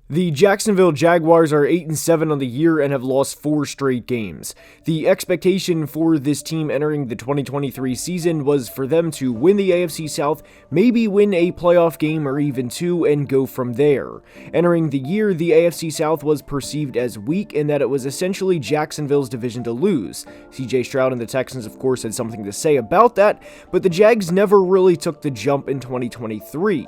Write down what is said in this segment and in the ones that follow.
The Jacksonville Jaguars are 8-7 on the year and have lost 4 straight games. The expectation for this team entering the 2023 season was for them to win the AFC South, maybe win a playoff game or even 2, and go from there. Entering the year, the AFC South was perceived as weak in that it was essentially Jacksonville's division to lose. CJ Stroud and the Texans, of course, had something to say about that, but the Jags never really took the jump in 2023.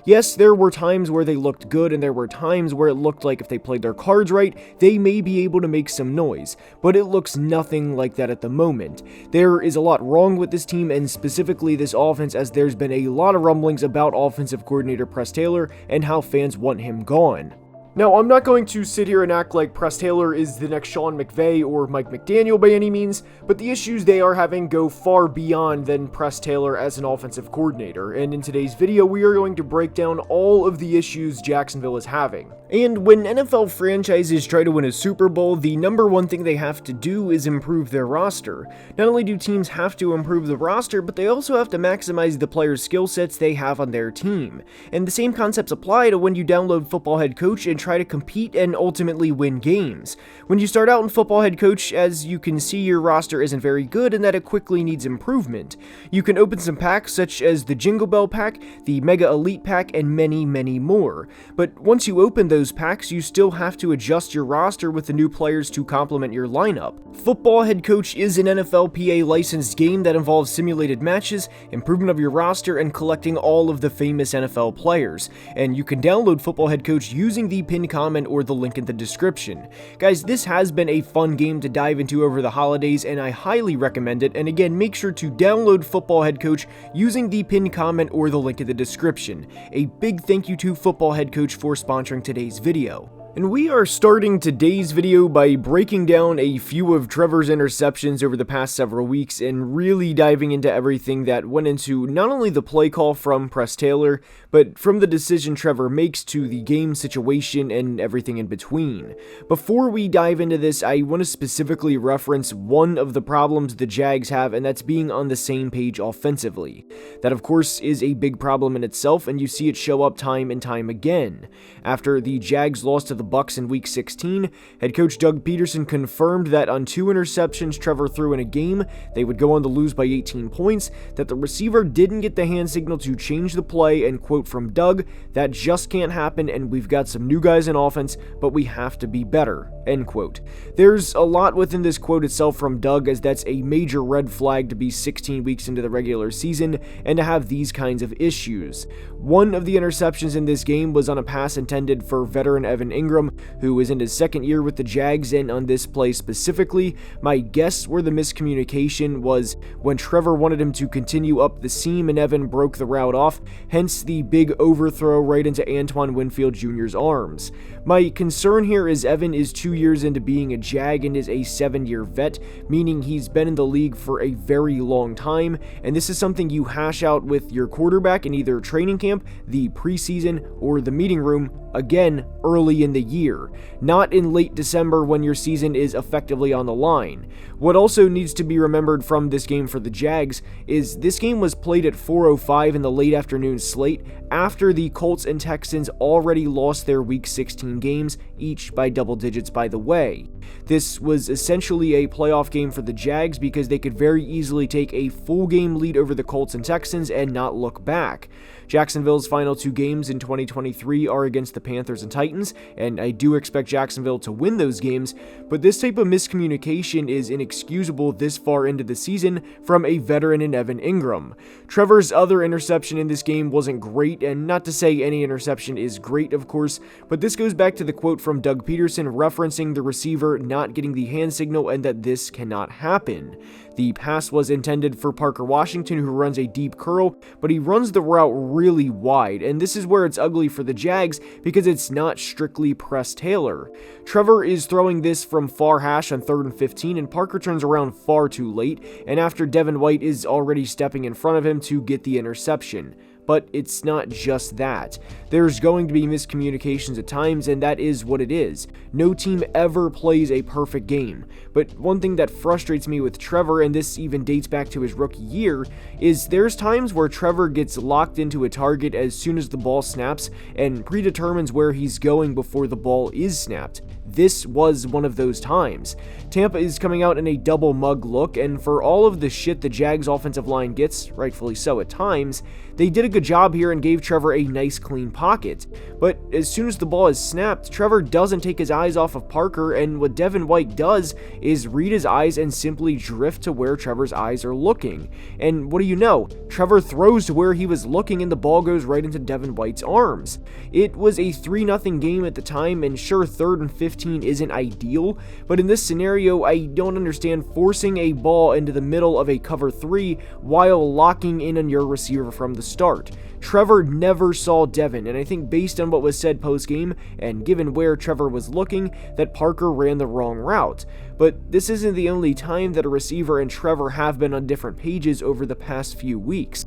Yes, there were times where they looked good, and there were times where it looked like if they played their cards right, they may be able to make some noise, but it looks nothing like that at the moment. There is a lot wrong with this team and specifically this offense, as there's been a lot of rumblings about offensive coordinator Press Taylor and how fans want him gone. Now, I'm not going to sit here and act like Press Taylor is the next Sean McVay or Mike McDaniel by any means, but the issues they are having go far beyond than Press Taylor as an offensive coordinator, and in today's video we are going to break down all of the issues Jacksonville is having. And when NFL franchises try to win a Super Bowl, the number one thing they have to do is improve their roster. Not only do teams have to improve the roster, but they also have to maximize the players' skill sets they have on their team. And the same concepts apply to when you download Football Head Coach and try to compete and ultimately win games. When you start out in Football Head Coach, as you can see, your roster isn't very good and that it quickly needs improvement. You can open some packs such as the Jingle Bell Pack, the Mega Elite Pack, and many, many more. But once you open those packs, you still have to adjust your roster with the new players to complement your lineup. Football Head Coach is an NFLPA licensed game that involves simulated matches, improvement of your roster, and collecting all of the famous NFL players. And you can download Football Head Coach using the pinned comment or the link in the description. Guys, this has been a fun game to dive into over the holidays, and I highly recommend it. And again, make sure to download Football Head Coach using the pinned comment or the link in the description. A big thank you to Football Head Coach for sponsoring today's video. And we are starting today's video by breaking down a few of Trevor's interceptions over the past several weeks and really diving into everything that went into not only the play call from Press Taylor, but from the decision Trevor makes to the game situation and everything in between. Before we dive into this, I want to specifically reference one of the problems the Jags have, and that's being on the same page offensively. That, of course, is a big problem in itself, and you see it show up time and time again. After the Jags lost to the Bucs in Week 16, head coach Doug Peterson confirmed that on 2 interceptions Trevor threw in a game, they would go on to lose by 18 points, that the receiver didn't get the hand signal to change the play, and quote from Doug, "That just can't happen, and we've got some new guys in offense, but we have to be better," end quote. There's a lot within this quote itself from Doug, as that's a major red flag to be 16 weeks into the regular season and to have these kinds of issues. One of the interceptions in this game was on a pass intended for veteran Evan Ingram, who is in his second year with the Jags, and on this play specifically, my guess where the miscommunication was when Trevor wanted him to continue up the seam and Evan broke the route off, hence the big overthrow right into Antoine Winfield Jr.'s arms. My concern here is Evan is 2 years into being a Jag and is a 7-year vet, meaning he's been in the league for a very long time, and this is something you hash out with your quarterback in either training camp, the preseason, or the meeting room, again, early in the year, not in late December when your season is effectively on the line. What also needs to be remembered from this game for the Jags is this game was played at 4:05 in the late afternoon slate after the Colts and Texans already lost their Week 16 games, each by double digits by the way. This was essentially a playoff game for the Jags because they could very easily take a full game lead over the Colts and Texans and not look back. Jacksonville's final 2 games in 2023 are against the Panthers and Titans, and I do expect Jacksonville to win those games, but this type of miscommunication is inexcusable this far into the season from a veteran in Evan Ingram. Trevor's other interception in this game wasn't great, and not to say any interception is great, of course, but this goes back to the quote from Doug Peterson referencing the receiver not getting the hand signal and that this cannot happen. The pass was intended for Parker Washington, who runs a deep curl, but he runs the route really wide, and this is where it's ugly for the Jags because it's not strictly Press Taylor. Trevor is throwing this from far hash on 3rd and 15, and Parker turns around far too late, and after Devin White is already stepping in front of him to get the interception. but it's not just that. There's going to be miscommunications at times, and that is what it is. No team ever plays a perfect game. But one thing that frustrates me with Trevor, and this even dates back to his rookie year, is there's times where Trevor gets locked into a target as soon as the ball snaps and predetermines where he's going before the ball is snapped. This was one of those times. Tampa is coming out in a double mug look, and for all of the shit the Jags offensive line gets, rightfully so at times, they did a good job here and gave Trevor a nice clean pocket. But as soon as the ball is snapped, Trevor doesn't take his eyes off of Parker, and what Devin White does is read his eyes and simply drift to where Trevor's eyes are looking. And what do you know? Trevor throws to where he was looking and the ball goes right into Devin White's arms. It was a 3-0 game at the time, and sure, 3rd and 15 isn't ideal, but in this scenario, I don't understand forcing a ball into the middle of a cover 3 while locking in on your receiver from the start. Trevor never saw Devin, and I think based on what was said post-game, and given where Trevor was looking, that Parker ran the wrong route. But this isn't the only time that a receiver and Trevor have been on different pages over the past few weeks.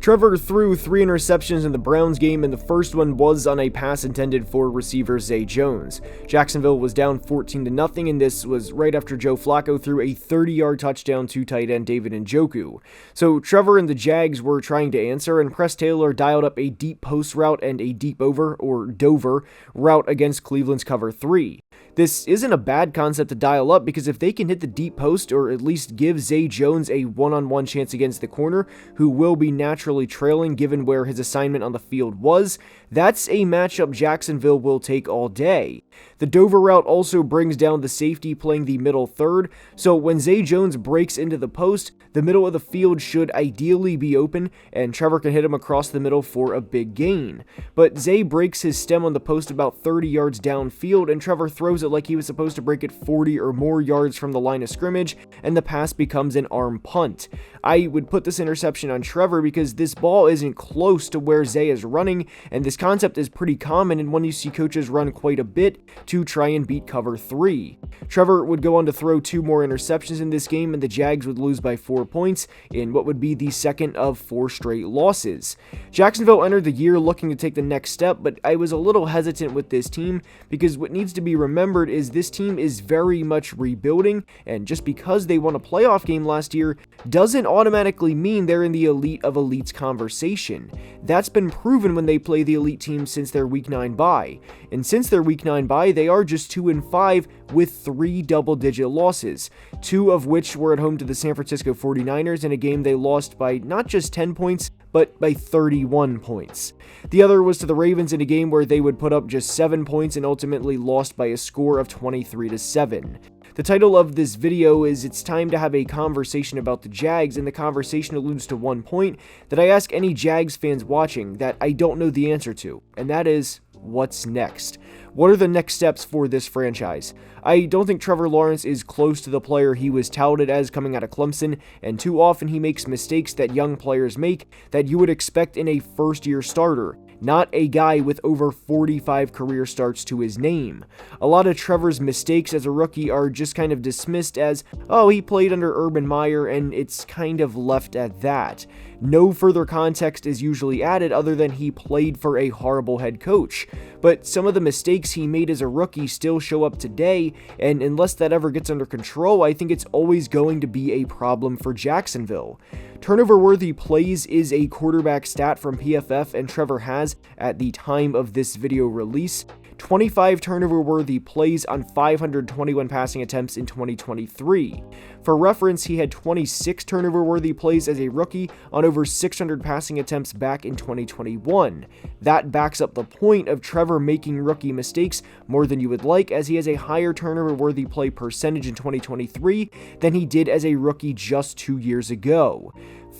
Trevor threw 3 interceptions in the Browns game, and the first one was on a pass intended for receiver Zay Jones. Jacksonville was down 14-0, and this was right after Joe Flacco threw a 30-yard touchdown to tight end David Njoku. So Trevor and the Jags were trying to answer, and Press Taylor dialed up a deep post route and a deep over, or Dover, route against Cleveland's cover 3. This isn't a bad concept to dial up, because if they can hit the deep post or at least give Zay Jones a one-on-one chance against the corner, who will be naturally trailing given where his assignment on the field was, that's a matchup Jacksonville will take all day. The Dover route also brings down the safety playing the middle third, so when Zay Jones breaks into the post, the middle of the field should ideally be open, and Trevor can hit him across the middle for a big gain. But Zay breaks his stem on the post about 30 yards downfield, and Trevor throws it like he was supposed to break it 40 or more yards from the line of scrimmage, and the pass becomes an arm punt. I would put this interception on Trevor because this ball isn't close to where Zay is running, and this concept is pretty common and one you see coaches run quite a bit to try and beat cover 3. Trevor would go on to throw 2 more interceptions in this game, and the Jags would lose by 4 points in what would be the second of 4 straight losses. Jacksonville entered the year looking to take the next step, but I was a little hesitant with this team because what needs to be remembered is this team is very much rebuilding, and just because they won a playoff game last year doesn't automatically mean they're in the elite of elites conversation. That's been proven when they play the elite teams since their Week 9 bye, and since their Week 9 bye, they are just 2-5 with 3 double-digit losses, 2 of which were at home to the San Francisco 49ers in a game they lost by not just 10 points, but by 31 points. The other was to the Ravens in a game where they would put up just 7 points and ultimately lost by a score of 23-7. The title of this video is It's Time to Have a Conversation About the Jags, and the conversation alludes to one point that I ask any Jags fans watching that I don't know the answer to, and that is, what's next? What are the next steps for this franchise? I don't think Trevor Lawrence is close to the player he was touted as coming out of Clemson, and too often he makes mistakes that young players make that you would expect in a first-year starter, not a guy with over 45 career starts to his name. A lot of Trevor's mistakes as a rookie are just kind of dismissed as, oh, he played under Urban Meyer, and it's kind of left at that. No further context is usually added other than he played for a horrible head coach. But some of the mistakes he made as a rookie still show up today, and unless that ever gets under control, I think it's always going to be a problem for Jacksonville. Turnover-worthy plays is a quarterback stat from PFF, and Trevor has, at the time of this video release, 25 turnover-worthy plays on 521 passing attempts in 2023. For reference, he had 26 turnover-worthy plays as a rookie on over 600 passing attempts back in 2021. That backs up the point of Trevor making rookie mistakes more than you would like, as he has a higher turnover-worthy play percentage in 2023 than he did as a rookie just 2 years ago.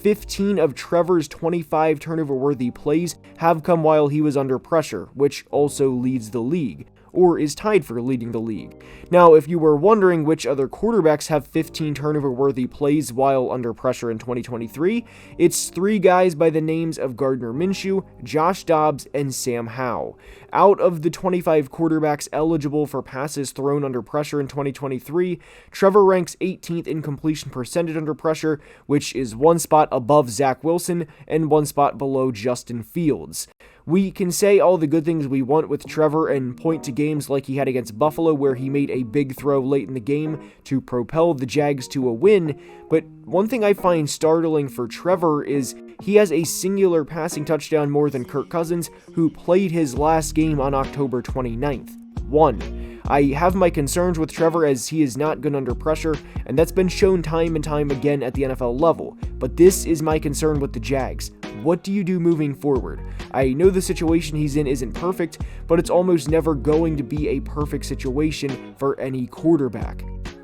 15 of Trevor's 25 turnover-worthy plays have come while he was under pressure, which also leads the league. or is tied for leading the league. Now, if you were wondering which other quarterbacks have 15 turnover-worthy plays while under pressure in 2023, it's 3 guys by the names of Gardner Minshew, Josh Dobbs, and Sam Howell. Out of the 25 quarterbacks eligible for passes thrown under pressure in 2023, Trevor ranks 18th in completion percentage under pressure, which is 1 spot above Zach Wilson and 1 spot below Justin Fields. We can say all the good things we want with Trevor and point to games like he had against Buffalo where he made a big throw late in the game to propel the Jags to a win, but one thing I find startling for Trevor is he has a singular passing touchdown more than Kirk Cousins, who played his last game on October 29th. 1. I have my concerns with Trevor as he is not good under pressure, and that's been shown time and time again at the NFL level, but this is my concern with the Jags. What do you do moving forward? I know the situation he's in isn't perfect, but it's almost never going to be a perfect situation for any quarterback.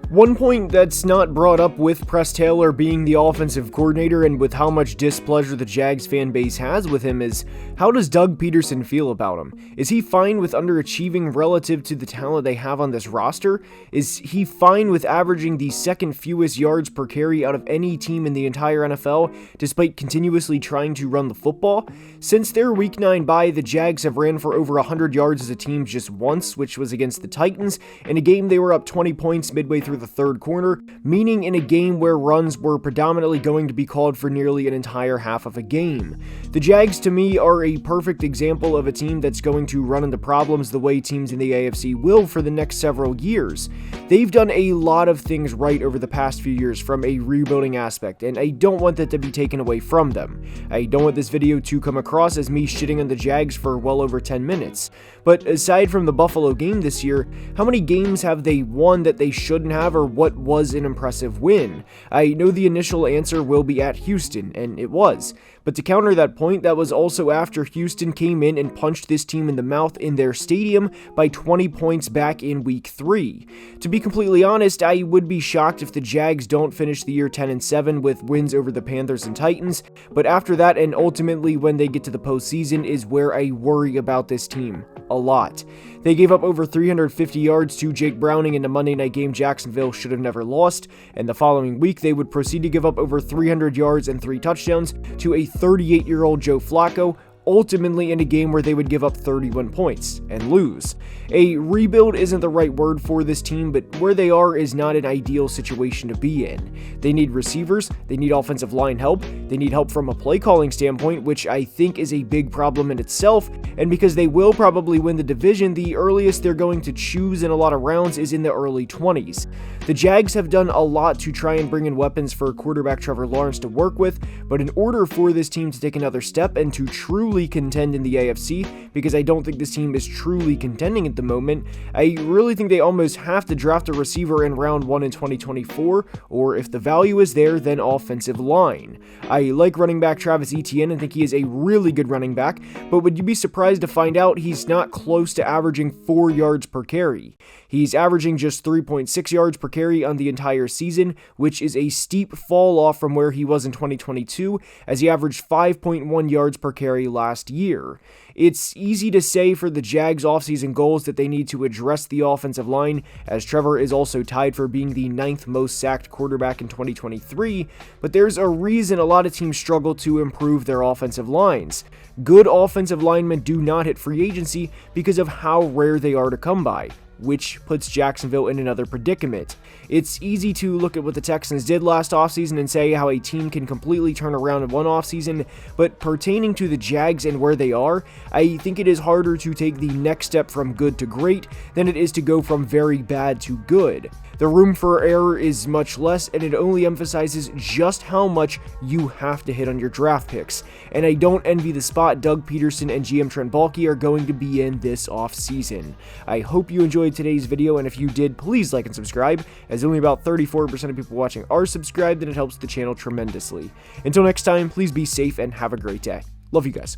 One point that's not brought up with Press Taylor being the offensive coordinator and with how much displeasure the Jags fan base has with him is, how does Doug Peterson feel about him? Is he fine with underachieving relative to the talent they have on this roster? Is he fine with averaging the second fewest yards per carry out of any team in the entire NFL, despite continuously trying to run the football? Since their Week 9 bye, the Jags have ran for over 100 yards as a team just once, which was against the Titans, in a game they were up 20 points midway through the third quarter, meaning in a game where runs were predominantly going to be called for nearly an entire half of a game. The Jags, to me, are a perfect example of a team that's going to run into problems the way teams in the AFC will for the next several years. They've done a lot of things right over the past few years from a rebuilding aspect, and I don't want that to be taken away from them. I don't want this video to come across as me shitting on the Jags for well over 10 minutes. But aside from the Buffalo game this year, how many games have they won that they shouldn't have, or what was an impressive win? I know the initial answer will be at Houston, and it was. But to counter that point, that was also after Houston came in and punched this team in the mouth in their stadium by 20 points back in Week 3. To be completely honest, I would be shocked if the Jags don't finish the year 10-7 with wins over the Panthers and Titans, but after that and ultimately when they get to the postseason is where I worry about this team a lot. They gave up over 350 yards to Jake Browning in the Monday night game Jacksonville should have never lost, and the following week they would proceed to give up over 300 yards and 3 touchdowns to a 38-year-old Joe Flacco, ultimately in a game where they would give up 31 points and lose. A rebuild isn't the right word for this team, but where they are is not an ideal situation to be in. They need receivers, they need offensive line help, they need help from a play calling standpoint, which I think is a big problem in itself, and because they will probably win the division, the earliest they're going to choose in a lot of rounds is in the early 20s. The Jags have done a lot to try and bring in weapons for quarterback Trevor Lawrence to work with, but in order for this team to take another step and to truly contend in the AFC, because I don't think this team is truly contending at the moment, I really think they almost have to draft a receiver in round 1 in 2024, or if the value is there, then offensive line. I like running back Travis Etienne and think he is a really good running back, but would you be surprised to find out he's not close to averaging 4 yards per carry? He's averaging just 3.6 yards per carry on the entire season, which is a steep fall off from where he was in 2022, as he averaged 5.1 yards per carry last year. It's easy to say for the Jags' offseason goals that they need to address the offensive line, as Trevor is also tied for being the 9th most sacked quarterback in 2023, but there's a reason a lot of teams struggle to improve their offensive lines. Good offensive linemen do not hit free agency because of how rare they are to come by, which puts Jacksonville in another predicament. It's easy to look at what the Texans did last offseason and say how a team can completely turn around in one offseason, but pertaining to the Jags and where they are, I think it is harder to take the next step from good to great than it is to go from very bad to good. The room for error is much less, and it only emphasizes just how much you have to hit on your draft picks. And I don't envy the spot Doug Peterson and GM Trent Baalke are going to be in this offseason. I hope you enjoyed today's video, and if you did, please like and subscribe, as only about 34% of people watching are subscribed, and it helps the channel tremendously. Until next time, please be safe and have a great day. Love you guys.